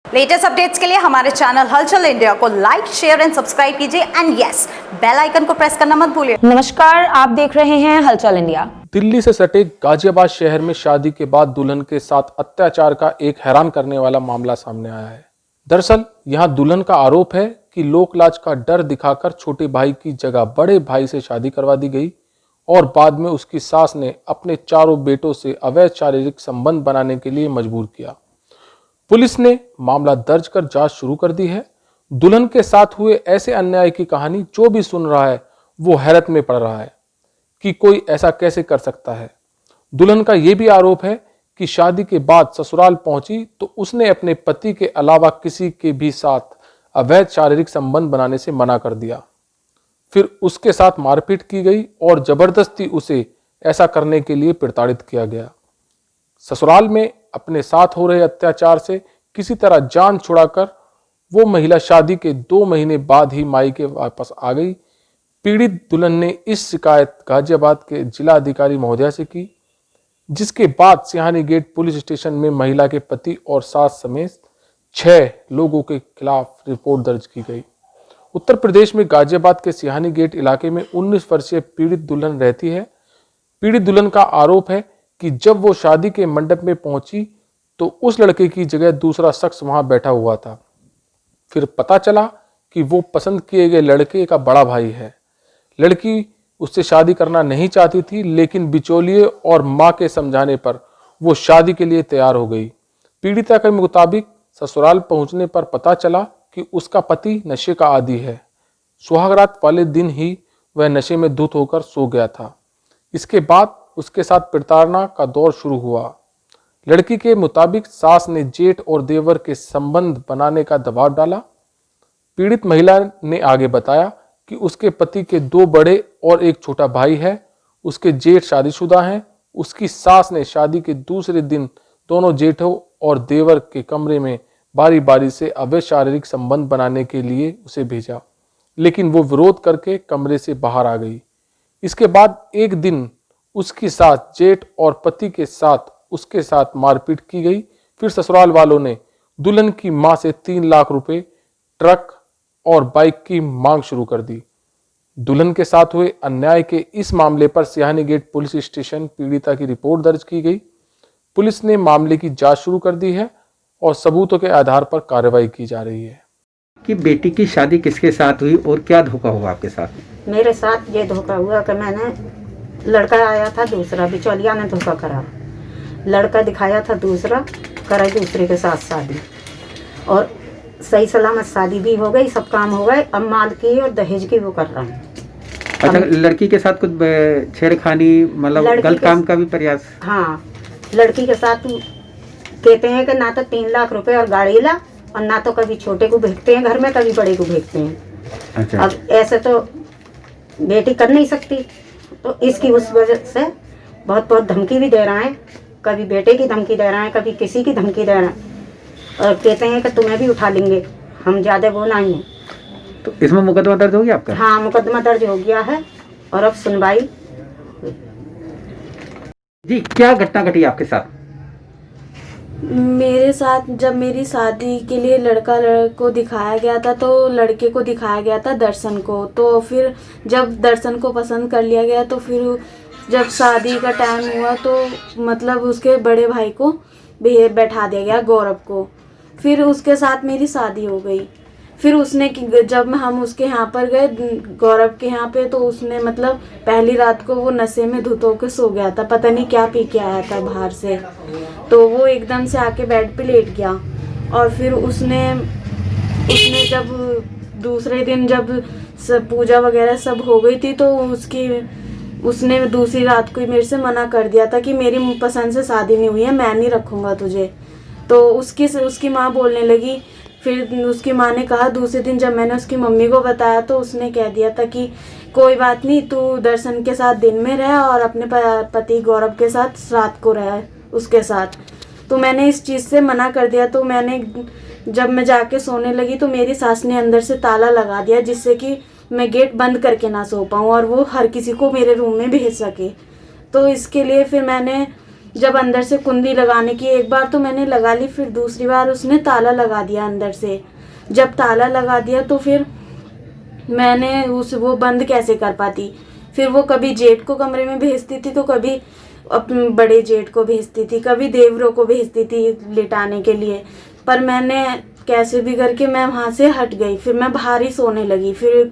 Latest updates के लिए हमारे चैनल हलचल इंडिया को लाइक, शेयर एंड सब्सक्राइब कीजिए एंड यस, बेल आइकन को प्रेस करना मत भूलिए। नमस्कार, आप देख रहे हैं हलचल इंडिया। दिल्ली से सटे गाजियाबाद शहर में शादी के बाद दुल्हन के साथ अत्याचार का एक हैरान करने वाला मामला सामने आया है। दरअसल यहां दुल्हन का आरोप है कि लोकलाज का डर दिखाकर छोटे भाई की जगह बड़े भाई से शादी करवा दी गई और बाद में उसकी सास ने अपने चारों बेटों से अवैध शारीरिक संबंध बनाने के लिए मजबूर किया। पुलिस ने मामला दर्ज कर जांच शुरू कर दी है। दुल्हन के साथ हुए ऐसे अन्याय की कहानी जो भी सुन रहा है वो हैरत में पड़ रहा है कि कोई ऐसा कैसे कर सकता है। दुल्हन का यह भी आरोप है कि शादी के बाद ससुराल पहुंची तो उसने अपने पति के अलावा किसी के भी साथ अवैध शारीरिक संबंध बनाने से मना कर दिया। फिर उसके साथ मारपीट की गई और जबरदस्ती उसे ऐसा करने के लिए प्रताड़ित किया गया। ससुराल में अपने साथ हो रहे अत्याचार से किसी तरह जान छुड़ाकर वो महिला शादी के 2 महीने बाद ही मायके वापस आ गई। पीड़ित दुल्हन ने इस शिकायत गाजियाबाद के जिला अधिकारी महोदया से की, जिसके बाद सिहानी गेट पुलिस स्टेशन में महिला के पति और सास समेत 6 लोगों के खिलाफ रिपोर्ट दर्ज की गई। उत्तर प्रदेश में गाजियाबाद के सिहानी गेट इलाके में 19 वर्षीय पीड़ित दुल्हन रहती है। पीड़ित दुल्हन का आरोप है कि जब वो शादी के मंडप में पहुंची तो उस लड़के की जगह दूसरा शख्स वहां बैठा हुआ था। फिर पता चला कि वो पसंद किए गए लड़के का बड़ा भाई है। लड़की उससे शादी करना नहीं चाहती थी, लेकिन बिचौलिए और मां के समझाने पर वो शादी के लिए तैयार हो गई। पीड़िता के मुताबिक ससुराल पहुंचने पर पता चला कि उसका पति नशे का आदी है। सुहागरात वाले दिन ही वह नशे में धुत होकर सो गया था। इसके बाद उसके साथ प्रताड़ना का दौर शुरू हुआ। लड़की के मुताबिक सास ने जेठ और देवर के संबंध बनाने का दबाव डाला। पीड़ित महिला ने आगे बताया कि उसके पति के 2 बड़े और एक छोटा भाई है। उसके जेठ शादीशुदा हैं। उसकी सास ने शादी के दूसरे दिन दोनों जेठों और देवर के कमरे में बारी बारी से अवैध शारीरिक संबंध बनाने के लिए उसे भेजा, लेकिन वो विरोध करके कमरे से बाहर आ गई। इसके बाद एक दिन उसकी सास जेठ और पति के साथ उसके साथ मारपीट की गई। फिर ससुराल वालों ने दुल्हन की मां से 3 लाख रुपए, ट्रक और बाइक की मांग शुरू कर दी। दुल्हन के साथ हुए अन्याय के इस मामले पर सिहानी गेट पुलिस स्टेशन पीड़िता की रिपोर्ट दर्ज की गई। पुलिस ने मामले की जांच शुरू कर दी है और सबूतों के आधार पर कार्रवाई की जा रही है। कि बेटी की शादी किसके साथ हुई और क्या धोखा हुआ आपके साथ? मेरे साथ ये धोखा हुआ कि मैंने लड़का आया था दूसरा, बिचौलिया ने धोखा करा। लड़का दिखाया था दूसरा, कराई दूसरे के साथ शादी और सही सलामत शादी भी हो गई, सब काम हो गए। अब माल की और दहेज की वो कर रहा है। अच्छा, लड़की के साथ कुछ छेड़खानी मतलब गलत काम का भी प्रयास? हाँ, लड़की के साथ कहते हैं कि ना तो 3 लाख रुपए और गाड़ी ला, और ना तो कभी छोटे को भेजते हैं घर में, कभी बड़े को भेजते हैं। अच्छा। अब ऐसे तो बेटी कर नहीं सकती, तो इसकी उस वजह से बहुत बहुत धमकी भी दे रहा है। कभी बेटे की धमकी दे रहा है, कभी किसी की धमकी दे रहा है और कहते हैं कि तुम्हें भी उठा लेंगे, हम ज़्यादा वो नहीं हैं। तो इसमें मुकदमा दर्ज हो गया आपका? हाँ, मुकदमा दर्ज हो गया है और अब सुनवाई। जी, क्या घटना घटी आपके साथ? मेरे साथ जब मेरी शादी के लिए लड़का को दिखाया गया था, तो लड़के को दिखाया गया था दर्शन को। तो फिर जब दर्शन को पसंद कर लिया गया तो फिर जब शादी का टाइम हुआ तो मतलब उसके बड़े भाई को बैठा दिया गया, गौरव को। फिर उसके साथ मेरी शादी हो गई। फिर उसने जब हम उसके यहाँ पर गए, गौरव के यहाँ पे, तो उसने मतलब पहली रात को वो नशे में धुत होकर सो गया था, पता नहीं क्या पी के आया था बाहर से। तो वो एकदम से आके बेड पे लेट गया और फिर उसने जब दूसरे दिन जब सब पूजा वगैरह सब हो गई थी तो उसने दूसरी रात को मेरे से मना कर दिया था कि मेरी पसंद से शादी नहीं हुई है, मैं नहीं रखूँगा तुझे। तो उसकी माँ बोलने लगी। फिर उसकी माँ ने कहा, दूसरे दिन जब मैंने उसकी मम्मी को बताया तो उसने कह दिया था कि कोई बात नहीं, तू दर्शन के साथ दिन में रह और अपने पति गौरव के साथ रात को रह उसके साथ। तो मैंने इस चीज़ से मना कर दिया। तो जब मैं जाके सोने लगी तो मेरी सास ने अंदर से ताला लगा दिया, जिससे कि मैं गेट बंद करके ना सो पाऊँ और वो हर किसी को मेरे रूम में भेज सके। तो इसके लिए फिर मैंने जब अंदर से कुंडी लगाने की, एक बार तो मैंने लगा ली, फिर दूसरी बार उसने ताला लगा दिया अंदर से। जब ताला लगा दिया तो फिर मैंने वो बंद कैसे कर पाती। फिर वो कभी जेठ को कमरे में भेजती थी तो कभी अपने बड़े जेठ को भेजती थी, कभी देवरों को भेजती थी लिटाने के लिए। पर मैंने कैसे भी करके मैं वहाँ से हट गई। फिर मैं बाहर ही सोने लगी। फिर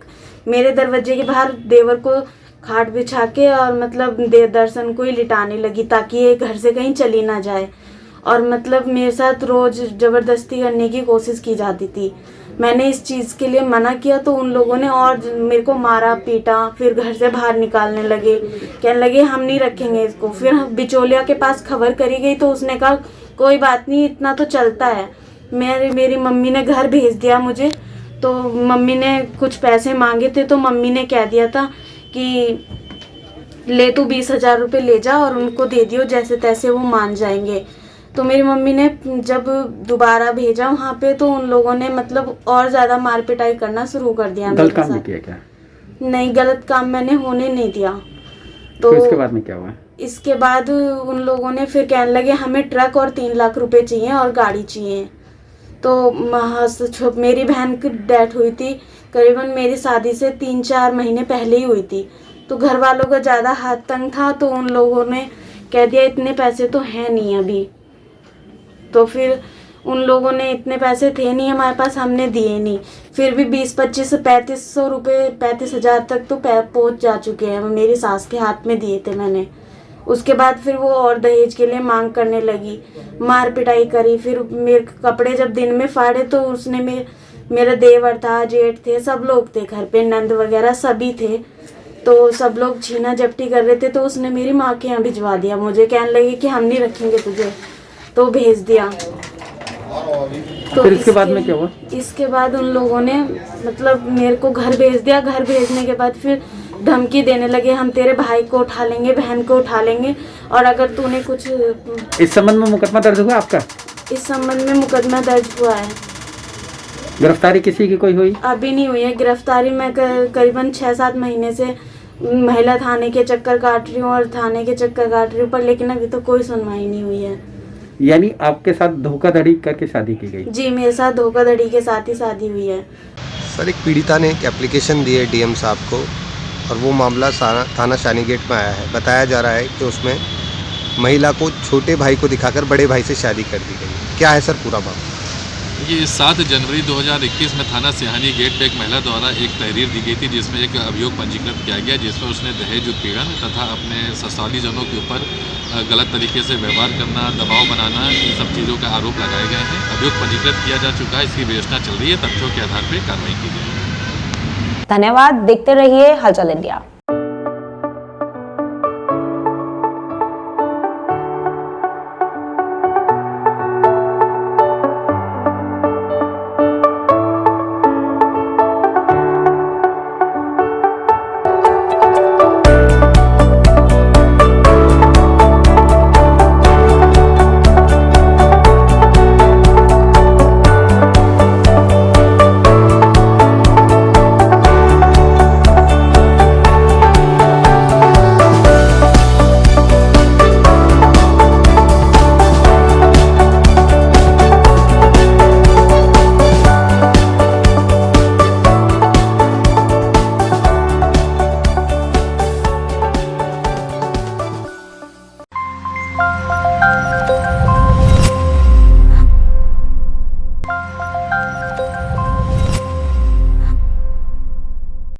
मेरे दरवाजे के बाहर देवर को खाट बिछा के और मतलब दर्शन को ही लिटाने लगी ताकि ये घर से कहीं चली ना जाए। और मतलब मेरे साथ रोज़ ज़बरदस्ती करने की कोशिश की जाती थी। मैंने इस चीज़ के लिए मना किया तो उन लोगों ने और मेरे को मारा पीटा। फिर घर से बाहर निकालने लगे, कहने लगे हम नहीं रखेंगे इसको। फिर बिचौलिया के पास खबर करी गई तो उसने कहा कोई बात नहीं, इतना तो चलता है। मेरी मम्मी ने घर भेज दिया मुझे। तो मम्मी ने कुछ पैसे मांगे थे तो मम्मी ने कह दिया था कि ले तू 20,000 रुपये ले जा और उनको दे दियो, जैसे तैसे वो मान जाएंगे। तो मेरी मम्मी ने जब दोबारा भेजा वहाँ पे तो उन लोगों ने मतलब और ज़्यादा मार पिटाई करना शुरू कर दिया। गलत काम नहीं किया क्या? नहीं, गलत काम मैंने होने नहीं दिया। तो इसके बाद में क्या हुआ? इसके बाद उन लोगों ने फिर कहने लगे हमें ट्रक और 3 लाख रुपए चाहिए और गाड़ी चाहिए। तो मेरी बहन की डेथ हुई थी करीबन मेरी शादी से 3-4 महीने पहले ही हुई थी। तो घर वालों का ज़्यादा हाथ तंग था तो उन लोगों ने कह दिया इतने पैसे तो हैं नहीं अभी। तो फिर उन लोगों ने इतने पैसे थे नहीं हमारे पास, हमने दिए नहीं। फिर भी 20-25 से 3500 रुपये 35,000 तक तो पहुंच जा चुके हैं। मेरी सास के हाथ में दिए थे मैंने। उसके बाद फिर वो और दहेज के लिए मांग करने लगी, मार पिटाई करी। फिर मेरे कपड़े जब दिन में फाड़े तो उसने मेरा देवर था, जेठ थे, सब लोग थे घर पे, नंद वगैरह सभी थे। तो सब लोग छीना झपटी कर रहे थे तो उसने मेरी माँ के यहाँ भिजवा दिया मुझे। कहने लगे कि हम नहीं रखेंगे तुझे, तो भेज दिया। तो फिर इसके बाद में क्या हुआ? इसके बाद उन लोगों ने मतलब मेरे को घर भेज दिया। घर भेजने के बाद फिर धमकी देने लगे हम तेरे भाई को उठा लेंगे, बहन को उठा लेंगे, और अगर तूने कुछ। इस संबंध में मुकदमा दर्ज हुआ आपका? इस संबंध में मुकदमा दर्ज हुआ है। गिरफ्तारी किसी की कोई हुई? अभी नहीं हुई है गिरफ्तारी। मैं करीबन 6-7 महीने से महिला थाने के चक्कर काट रही हूँ और थाने के चक्कर काट रही हूँ, पर लेकिन अभी तो कोई सुनवाई नहीं हुई है। यानी आपके साथ धोखाधड़ी करके शादी की गई? जी, मेरे साथ धोखाधड़ी के साथ ही शादी हुई है। सर, एक पीड़िता ने एक एप्लीकेशन दी है डीएम साहब को और वो मामला थाना शानीगेट में आया है। बताया जा रहा है कि उसमें महिला को छोटे भाई को दिखाकर बड़े भाई से शादी कर दी गई। क्या है सर पूरा मामला? ये 7 जनवरी 2021 में थाना सिहानी गेट पे एक महिला द्वारा एक तहरीर दी गई थी जिसमें एक अभियोग पंजीकृत किया गया, जिसमें उसने दहेज उत्पीड़न तथा अपने ससुराली जनों के ऊपर गलत तरीके से व्यवहार करना, दबाव बनाना, इन सब चीज़ों का आरोप लगाए गए हैं। अभियोग पंजीकृत किया जा चुका है, इसकी विवेचना चल रही है, तथ्यों के आधार पर कार्रवाई की जाएगी। धन्यवाद। देखते रहिए हलचल इंडिया।